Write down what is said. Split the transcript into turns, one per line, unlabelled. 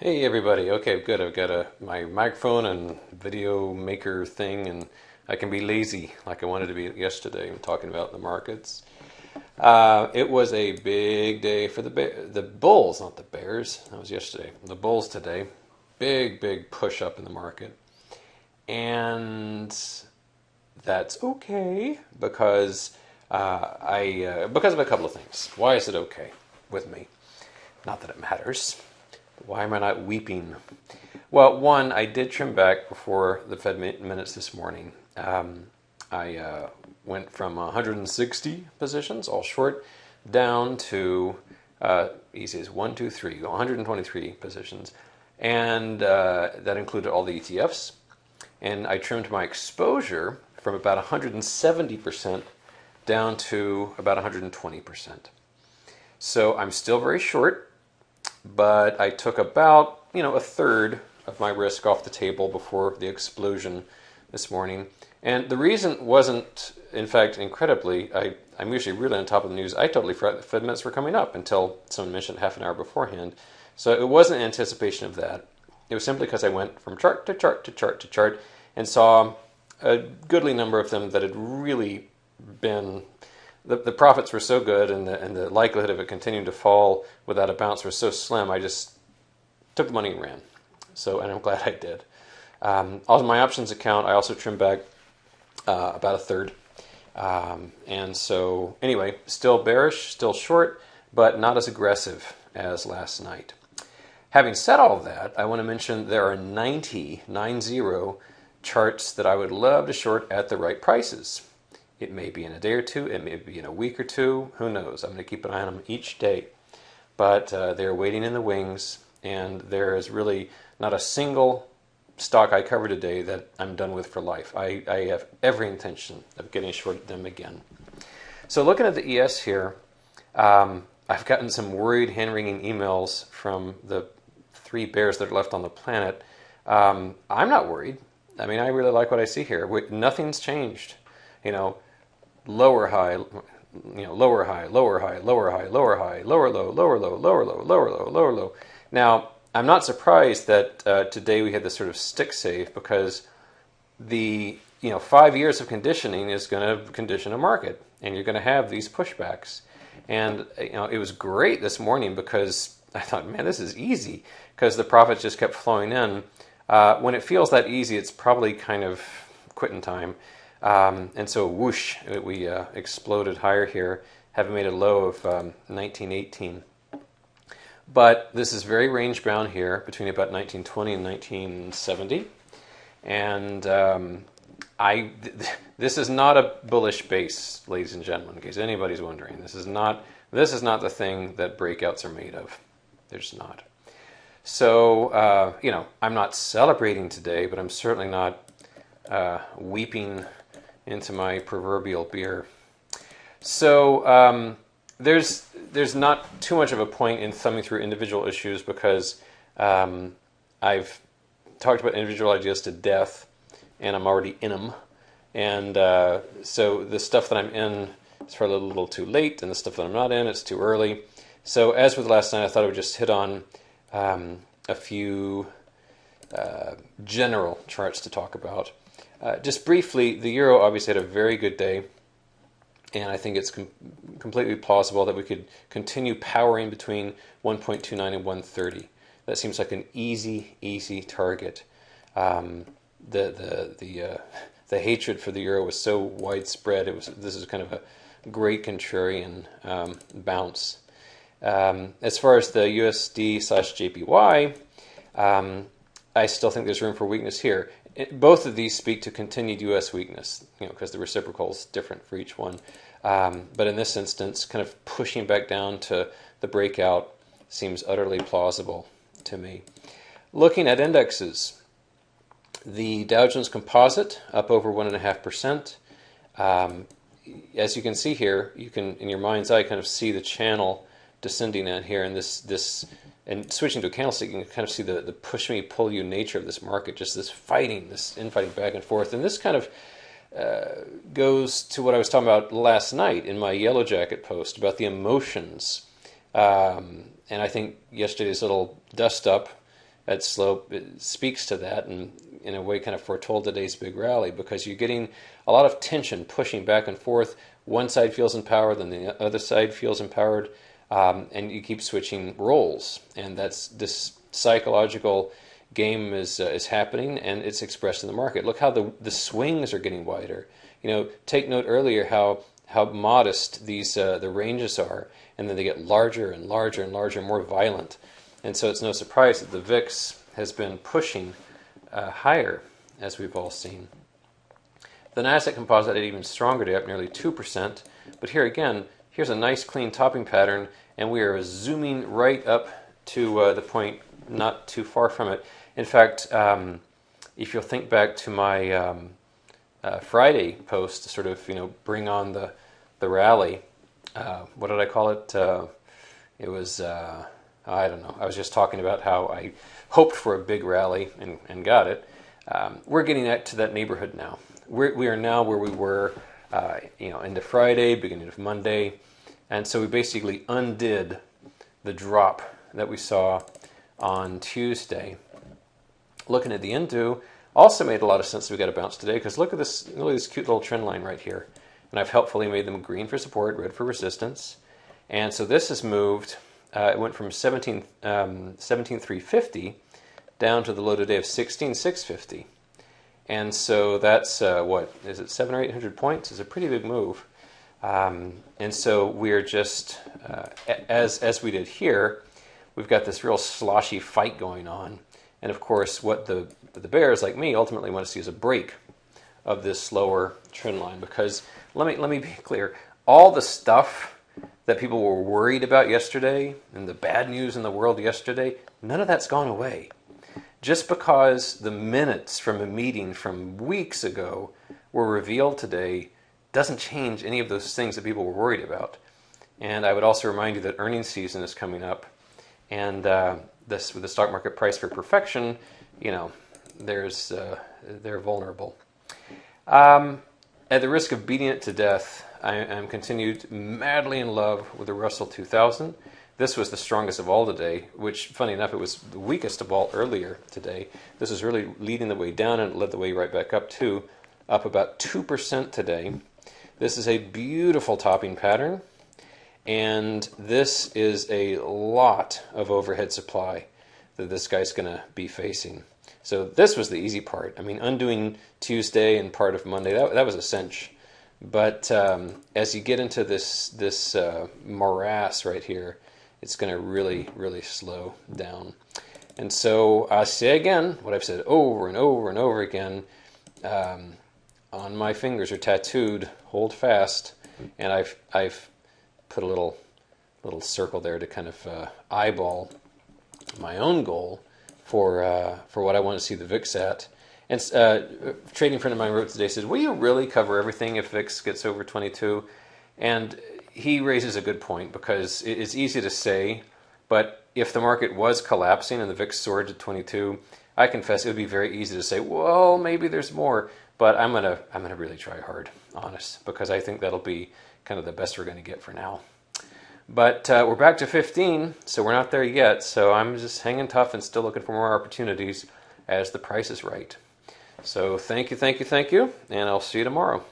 Hey everybody. Okay, good. I've got my microphone and video maker thing, and I can be lazy like I wanted to be yesterday. I'm talking about the markets. It was a big day for the Bulls, not the Bears. That was yesterday. The Bulls today. Big push up in the market, and that's okay because I because of a couple of things. Why is it okay with me? Not that it matters. Why am I not weeping? Well, one, I did trim back before the Fed minutes this morning. I went from 160 positions, all short, down to easy as 1, 2, 3, 123 positions, and that included all the ETFs. And I trimmed my exposure from about 170% down to about 120%. So I'm still very short, but I took about, a third of my risk off the table before the explosion this morning. And the reason wasn't, in fact, incredibly, I'm usually really on top of the news. I totally forgot the Fed minutes were coming up until someone mentioned half an hour beforehand. So it wasn't anticipation of that. It was simply because I went from chart to chart to chart to chart and saw a goodly number of them that had really been the profits were so good, and the likelihood of it continuing to fall without a bounce was so slim. I just took the money and ran. And I'm glad I did. On my options account, I also trimmed back about a third. And so anyway, still bearish, still short, but not as aggressive as last night. Having said all of that, I want to mention there are 90 charts that I would love to short at the right prices. It may be in a day or two. It may be in a week or two. Who knows? I'm going to keep an eye on them each day. But they're waiting in the wings, and there is really not a single stock I cover today that I'm done with for life. I have every intention of getting short them again. So looking at the ES here, I've gotten some worried, hand-wringing emails from the 3 bears that are left on the planet. I'm not worried. I mean, I really like what I see here. Nothing's changed. Lower high, lower high, lower high, lower high, lower high, lower low, lower low, lower low, lower low, lower low. Now, I'm not surprised that today we had this sort of stick save, because the 5 years of conditioning is going to condition a market, and you're going to have these pushbacks. And it was great this morning because I thought, man, this is easy, because the profits just kept flowing in. When it feels that easy, it's probably kind of quitting time. And so whoosh, we exploded higher here, having made a low of 1918. But this is very range bound here between about 1920 and 1970. And this is not a bullish base, ladies and gentlemen, in case anybody's wondering. This is not the thing that breakouts are made of. They're just not. So, I'm not celebrating today, but I'm certainly not weeping into my proverbial beer. So there's not too much of a point in thumbing through individual issues, because I've talked about individual ideas to death, and I'm already in them. And so the stuff that I'm in is probably a little too late, and the stuff that I'm not in, it's too early. So as with last night, I thought I would just hit on a few general charts to talk about. Just briefly, the euro obviously had a very good day, and I think it's completely plausible that we could continue powering between 1.29 and 130. That seems like an easy target. The hatred for the euro was so widespread. This is kind of a great contrarian bounce. As far as the USD/JPY, I still think there's room for weakness here. Both of these speak to continued U.S. weakness, because the reciprocal is different for each one. But in this instance, kind of pushing back down to the breakout seems utterly plausible to me. Looking at indexes, the Dow Jones Composite up over 1.5%. As you can see here, you can, in your mind's eye, kind of see the channel descending in here, and this and switching to a candlestick, you can kind of see the push me, pull you nature of this market, just this infighting back and forth. And this kind of goes to what I was talking about last night in my Yellow Jacket post about the emotions. And I think yesterday's little dust up that slope, it speaks to that, and in a way kind of foretold today's big rally, because you're getting a lot of tension pushing back and forth. One side feels empowered, then the other side feels empowered, and you keep switching roles, and that's this psychological game is happening, and it's expressed in the market. Look how the swings are getting wider. Take note earlier how modest these the ranges are, and then they get larger and larger and larger, more violent. And so it's no surprise that the VIX has been pushing higher, as we've all seen. The Nasdaq Composite had even stronger today, up nearly 2%. But here again, here's a nice clean topping pattern, and we are zooming right up to the point not too far from it. In fact, if you'll think back to my Friday post to sort of bring on the rally, what did I call it? It was I don't know. I was just talking about how I hoped for a big rally and got it. We're getting to that neighborhood now. We are now where we were, into Friday, beginning of Monday, and so we basically undid the drop that we saw on Tuesday. Looking at the Indu also made a lot of sense that we got a bounce today, because look at this cute little trend line right here, and I've helpfully made them green for support, red for resistance, and so this has moved. It went from 17,350 down to the low today of 16,650. And so that's, what, is it 700 or 800 points? It's a pretty big move. And so we're just, as we did here, we've got this real sloshy fight going on. And of course, what the bears like me ultimately want to see is a break of this slower trend line. Because let me be clear, all the stuff that people were worried about yesterday and the bad news in the world yesterday, none of that's gone away. Just because the minutes from a meeting from weeks ago were revealed today doesn't change any of those things that people were worried about. And I would also remind you that earnings season is coming up, and this with the stock market price for perfection, they're vulnerable. At the risk of beating it to death, I am continued madly in love with the Russell 2000. This was the strongest of all today, which, funny enough, it was the weakest of all earlier today. This is really leading the way down, and it led the way right back up too, up about 2% today. This is a beautiful topping pattern, and this is a lot of overhead supply that this guy's going to be facing. So this was the easy part. I mean, undoing Tuesday and part of Monday, that was a cinch. But as you get into this morass right here, it's going to really, really slow down. And so I say again what I've said over and over and over again. On my fingers are tattooed, hold fast, and I've put a little circle there to kind of eyeball my own goal for what I want to see the VIX at. And a trading friend of mine wrote today, says, will you really cover everything if VIX gets over 22? And he raises a good point, because it's easy to say, but if the market was collapsing and the VIX soared to 22, I confess it would be very easy to say, well, maybe there's more. But I'm gonna really try hard, honest, because I think that'll be kind of the best we're going to get for now. But we're back to 15, so we're not there yet. So I'm just hanging tough and still looking for more opportunities as the price is right. So thank you, and I'll see you tomorrow.